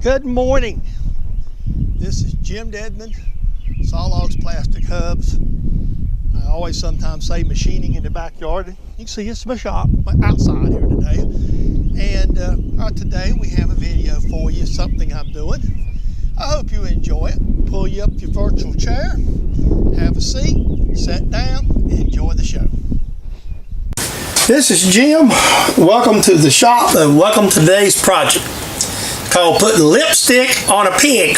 Good morning. This is Jim Dedman, Sawlogs Plastic Hubs. I always sometimes say machining in the backyard. You can see it's my shop outside here today. And today we have a video for you, something I'm doing. I hope you enjoy it. Pull you up your virtual chair, have a seat, sit down, and enjoy the show. This is Jim. Welcome to the shop and welcome to today's project called putting lipstick on a pig.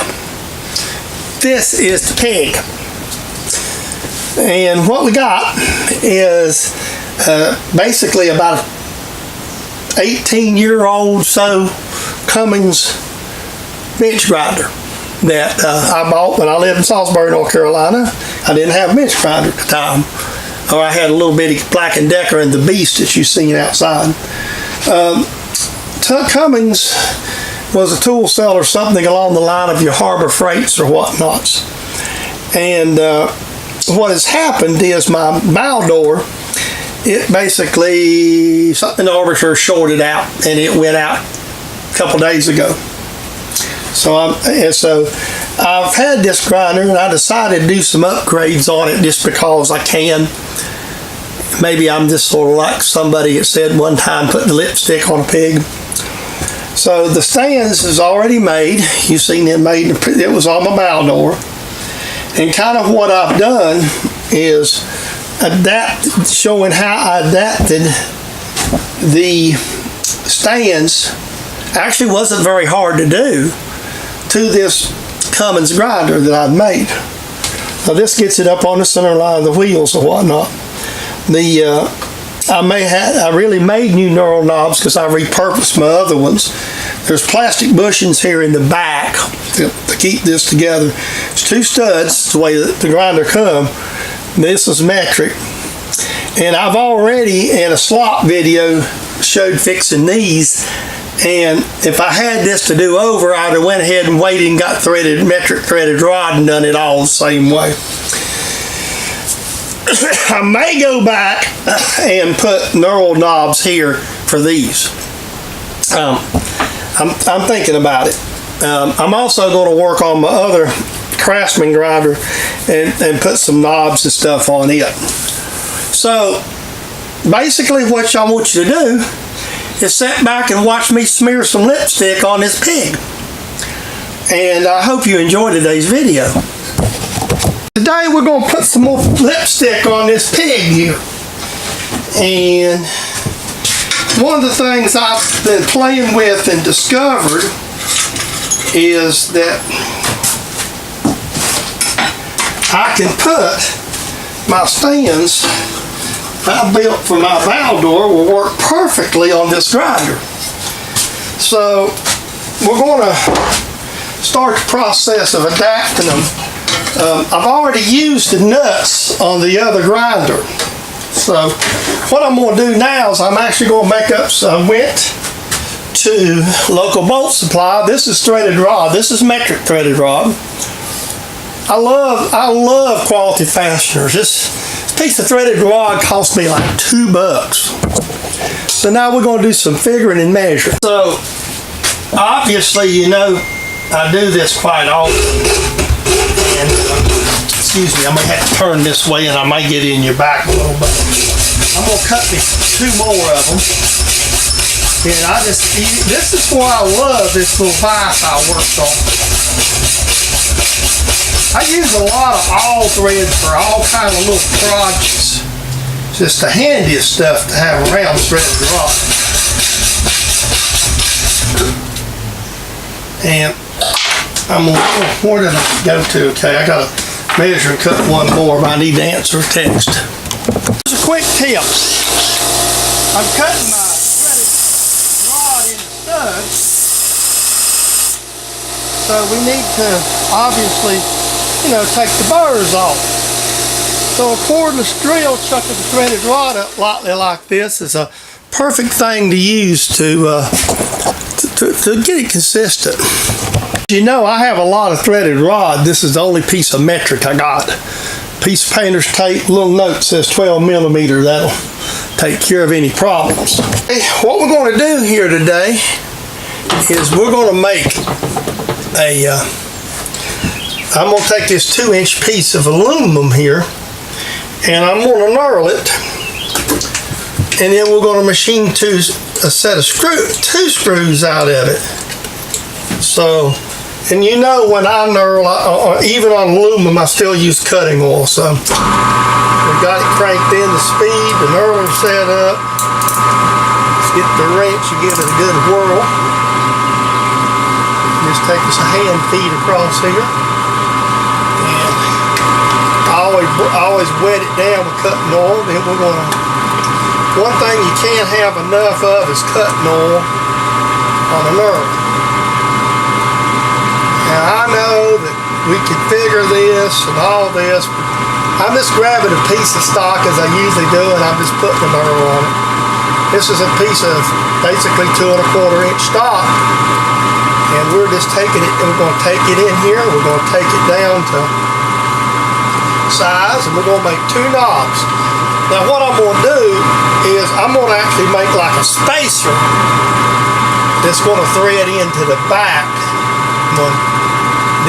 This is the pig. And what we got is basically about an 18-year-old Cummings bench grinder that I bought when I lived in Salisbury, North Carolina. I didn't have a bench grinder at the time. Or I had a little bitty Black & Decker and the Beast that you've seen outside. Cummings was a tool seller, something along the line of your Harbor Freights or whatnots. And what has happened is my Baldor, it basically, something the arbiter shorted out and it went out a couple days ago. So I've had this grinder and I decided to do some upgrades on it just because I can. Maybe I'm just sort of like somebody that said one time putting the lipstick on a pig. So the stands is already made. You've seen it made. It was on my Baldor. And kind of what I've done is showing how I adapted the stands. Actually wasn't very hard to do to this Cummings grinder that I've made. Now this gets it up on the center line of the wheels or whatnot. I really made new knurled knobs because I repurposed my other ones. There's plastic bushings here in the back to keep this together. It's two studs, the way that the grinder come. This is metric. And I've already, in a slop video, showed fixing these. And if I had this to do over, I'd have went ahead and waited and got metric threaded rod and done it all the same way. I may go back and put knurled knobs here for these. I'm thinking about it. I'm also going to work on my other Craftsman grinder and put some knobs and stuff on it. So basically what I want you to do is sit back and watch me smear some lipstick on this pig. And I hope you enjoy today's video. Today we're going to put some more lipstick on this pig here. And one of the things I've been playing with and discovered is that I can put my stands I built for my Baldor will work perfectly on this grinder. So we're going to start the process of adapting them. I've already used the nuts on the other grinder. So what I'm going to do now is I'm actually going to make up some. I went to local bolt supply. This is threaded rod. This is metric threaded rod. I love quality fasteners. This piece of threaded rod cost me like $2. So now we're going to do some figuring and measuring. So obviously, you know, I do this quite often. And, excuse me, I may have to turn this way and I might get in your back a little bit. I'm going to cut me 2 more of them. And this is why I love this little vise I worked on. I use a lot of all threads for all kinds of little projects. It's just the handiest stuff to have around threaded rod. And I'm going, where did I go to? Okay, I got to measure and cut one more, but I need to answer a text. Here's a quick tip. I'm cutting my threaded rod into studs. So we need to obviously, you know, take the burrs off. So a cordless drill chucking the threaded rod up lightly like this is a perfect thing to use to get it consistent. You know, I have a lot of threaded rod. This is the only piece of metric I got. Piece of painter's tape, little note says 12 millimeter. That'll take care of any problems. Okay, what we're going to do here today is we're going to make I'm going to take this 2-inch piece of aluminum here, and I'm going to knurl it, and then we're going to machine a set of two screws out of it. So, and you know when I knurl, even on aluminum, I still use cutting oil. So we got it cranked in to speed, the knurler set up. Let's get the wrench and give it a good whirl. Just take us a hand feed across here. And I always wet it down with cutting oil. Then we're going to, one thing you can't have enough of is cutting oil on a knurl. Now I know that we could figure this and all this, but I'm just grabbing a piece of stock as I usually do, and I'm just putting a knurl on it. This is a piece of basically 2 1/4 inch stock, and we're just taking it, and we're going to take it in here, we're going to take it down to size, and we're going to make 2 knobs. Now what I'm going to do is I'm going to actually make like a spacer that's going to thread into the back.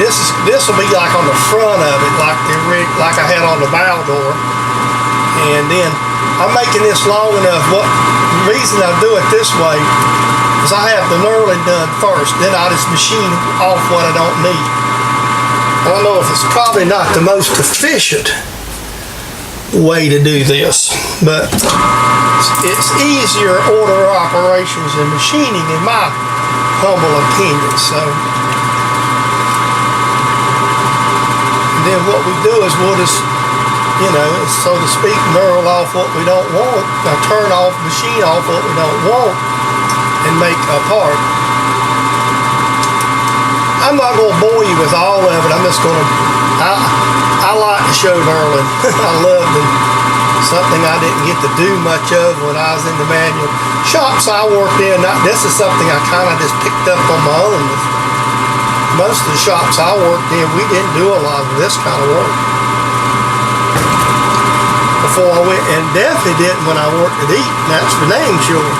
This will be like on the front of it, like I had on the Baldor. And then I'm making this long enough. The reason I do it this way is I have the knurling done first, then I just machine off what I don't need. I don't know if it's probably not the most efficient way to do this, but it's easier order operations and machining in my humble opinion. So then what we do is we'll just, so to speak, knurl off what we don't want, machine off what we don't want, and make a part. I'm not going to bore you with all of it. I'm just going to, I like to show knurling. I love it. Something I didn't get to do much of when I was in the manual shops I worked in. This is something I kind of just picked up on my own. Most of the shops I worked in, we didn't do a lot of this kind of work before I went, and definitely didn't when I worked at Eaton. That's for dang sure.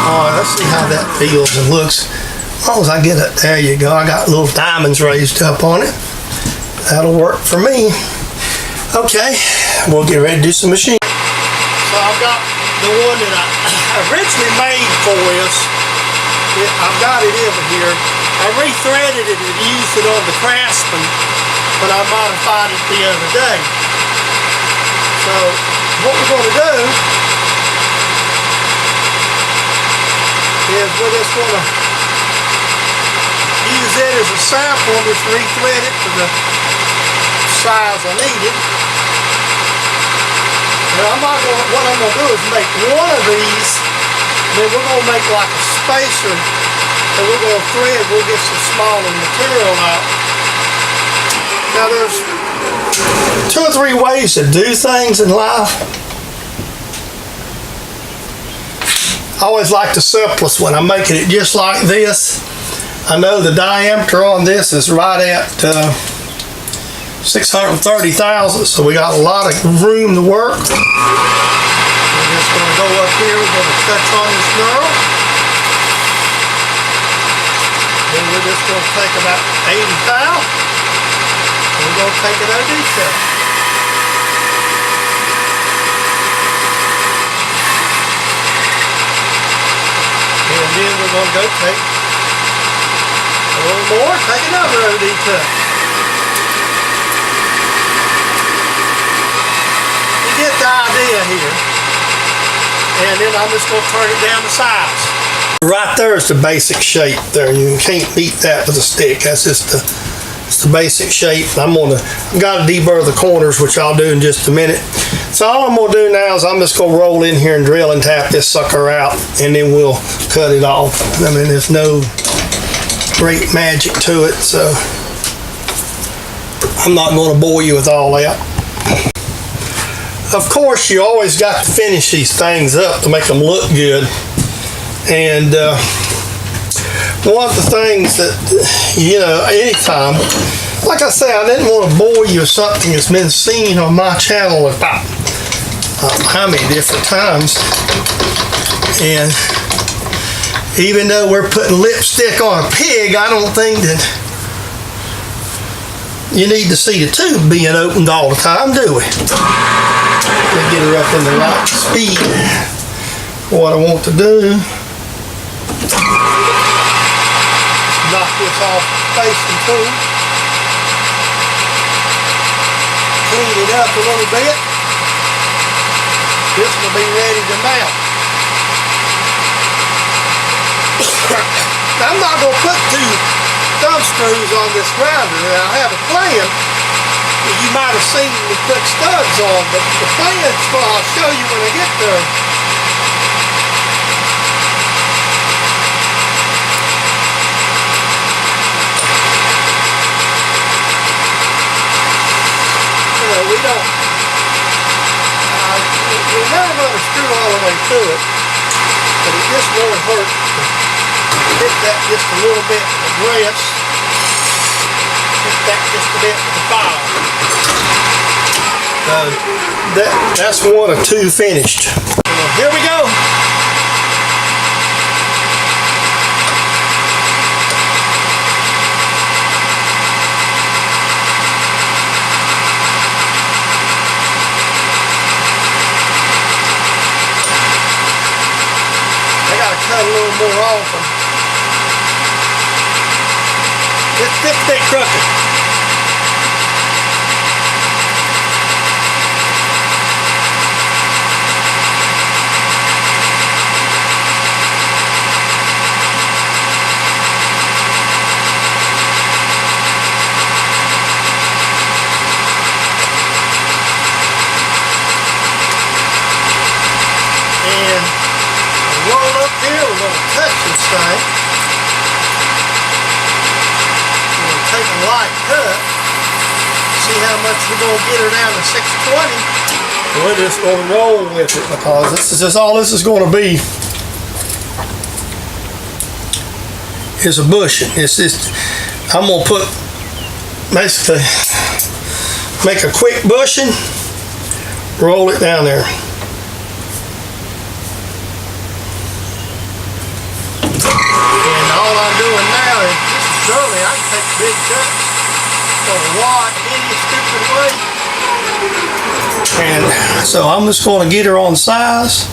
All right, let's see how that feels and looks. As long as I get it, there you go. I got little diamonds raised up on it. That'll work for me. Okay, we'll get ready to do some machining. So I've got the one that I originally made for us. I've got it over here. I rethreaded it and used it on the Craftsman, but I modified it the other day. So what we're going to do is we're just going to use it as a sample and just rethread it to the size I need it. And what I'm going to do is make one of these. Then we're going to make like a spacer, and we're going to thread, we'll get some smaller material out. Now there's 2 or 3 ways to do things in life. I always like the simplest one. I'm making it just like this. I know the diameter on this is right at 630 thousandths, so we got a lot of room to work. We're just going to go up here, we're going to touch on this knurl. Then we're just going to take about 80 thou. And we're going to take it OD cut. And then we're going to go take a little more, take another OD cut. You get the idea here. And then I'm just going to turn it down to size. Right there is the basic shape there. You can't beat that with a stick. That's just the basic shape. I've got to deburr the corners, which I'll do in just a minute. So all I'm going to do now is I'm just going to roll in here and drill and tap this sucker out, and then we'll cut it off. I mean, there's no great magic to it, so I'm not going to bore you with all that. Of course, you always got to finish these things up to make them look good. And one of the things that, anytime, like I say, I didn't want to bore you with something that's been seen on my channel about how many different times. And even though we're putting lipstick on a pig, I don't think that you need to see the tube being opened all the time, do we? Let me get her up in the right speed. What I want to do, knock this off the facing tool, clean it up a little bit. This will be ready to mount. I'm not going to put 2 thumb screws on this grinder. Now, I have a plan. You might have seen me put studs on, but the plan's what I'll show you when I get there. You know, we don't, we'll never run a screw all the way through it, but it just won't hurt to hit that just a little bit with the brass, hit that just a bit with the file. That's 1 of 2 finished. Here we go. I gotta cut a little more off them. It's thick crooked. Roll up here, we're going to touch this thing. We're going to take a light cut, see how much we're going to get her down to 620. We're just going to roll with it because this is just all this is going to be is a bushing. It's just, I'm going to put, basically, make a quick bushing, roll it down there. All I'm doing now is, this is early, I can take big cuts on a wad any stupid way. And so I'm just going to get her on size.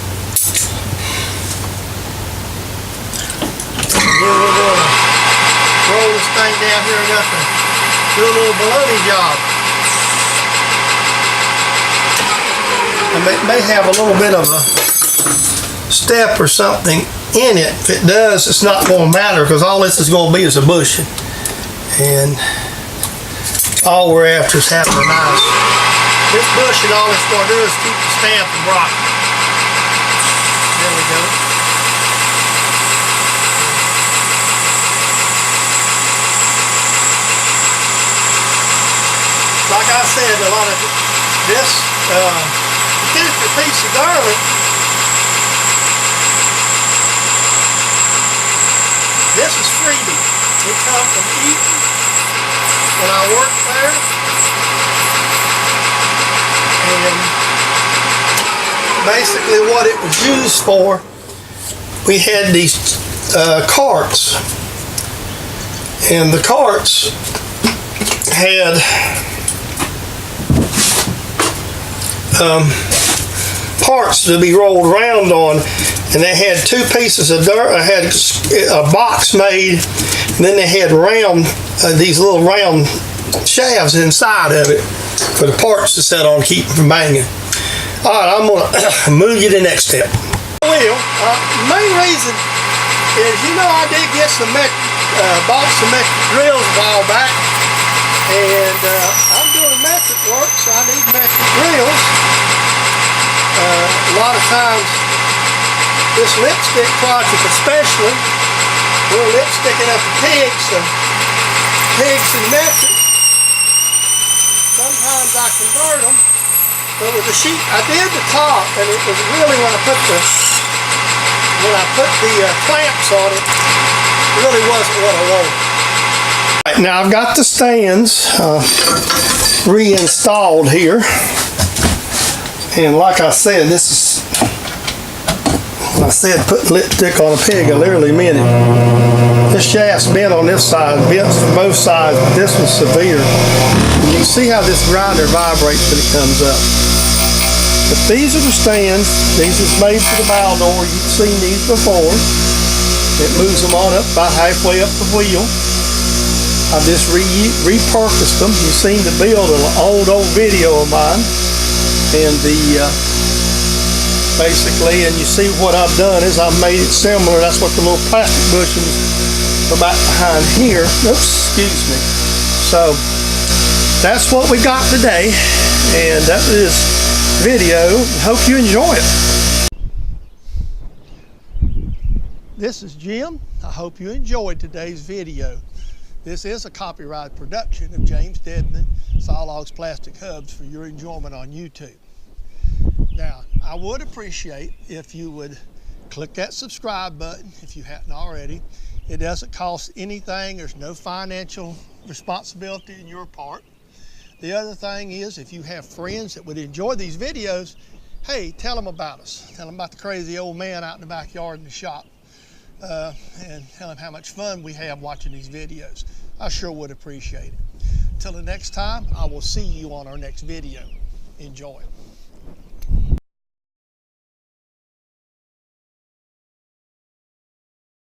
And then we're going to roll this thing down here enough and do a little baloney job. It may have a little bit of a step or something in it. If it does, it's not going to matter because all this is going to be is a bushing. And all we're after is having a nice, this bushing, all it's going to do is keep the stamp from rocking. There we go. Like I said, a lot of this particular piece of garlic, this is freebie. It comes from Eaton when I worked there. And basically what it was used for, we had these carts. And the carts had parts to be rolled around on. And they had 2 pieces of dirt. I had a box made, and then they had round, these little round shafts inside of it for the parts to set on, keep them from banging. All right, I'm gonna move you to the next step. Well, the main reason is, you know, I did get some bought some metric drills a while back, and I'm doing metric work, so I need metric drills. A lot of times, this lipstick project especially, we're lipsticking up the pigs, so pigs and metric. Sometimes I convert them, but with the sheet, I did the top, and it was really when I put the clamps on it, it really wasn't what I wanted. Right, now I've got the stands reinstalled here. And like I said, this is, when I said putting lipstick on a pig, I literally meant it. This shaft's bent on this side, bent from both sides, but this one's severe. And you can see how this grinder vibrates when it comes up. But these are the stands. These are made for the Baldor. You've seen these before. It moves them on up about halfway up the wheel. I just repurposed them. You've seen the build of an old video of mine. And basically, and you see what I've done is I've made it similar. That's what the little plastic bushings are back behind here. Oops, excuse me. So that's what we got today, and that is video. Hope you enjoy it. This is Jim. I hope you enjoyed today's video. This is a copyright production of James Dedman, Sawlogs Plastic Hubs, for your enjoyment on YouTube. Now, I would appreciate if you would click that subscribe button if you hadn't already. It doesn't cost anything. There's no financial responsibility on your part. The other thing is, if you have friends that would enjoy these videos, hey, tell them about us. Tell them about the crazy old man out in the backyard in the shop. And tell them how much fun we have watching these videos. I sure would appreciate it. Till the next time, I will see you on our next video. Enjoy.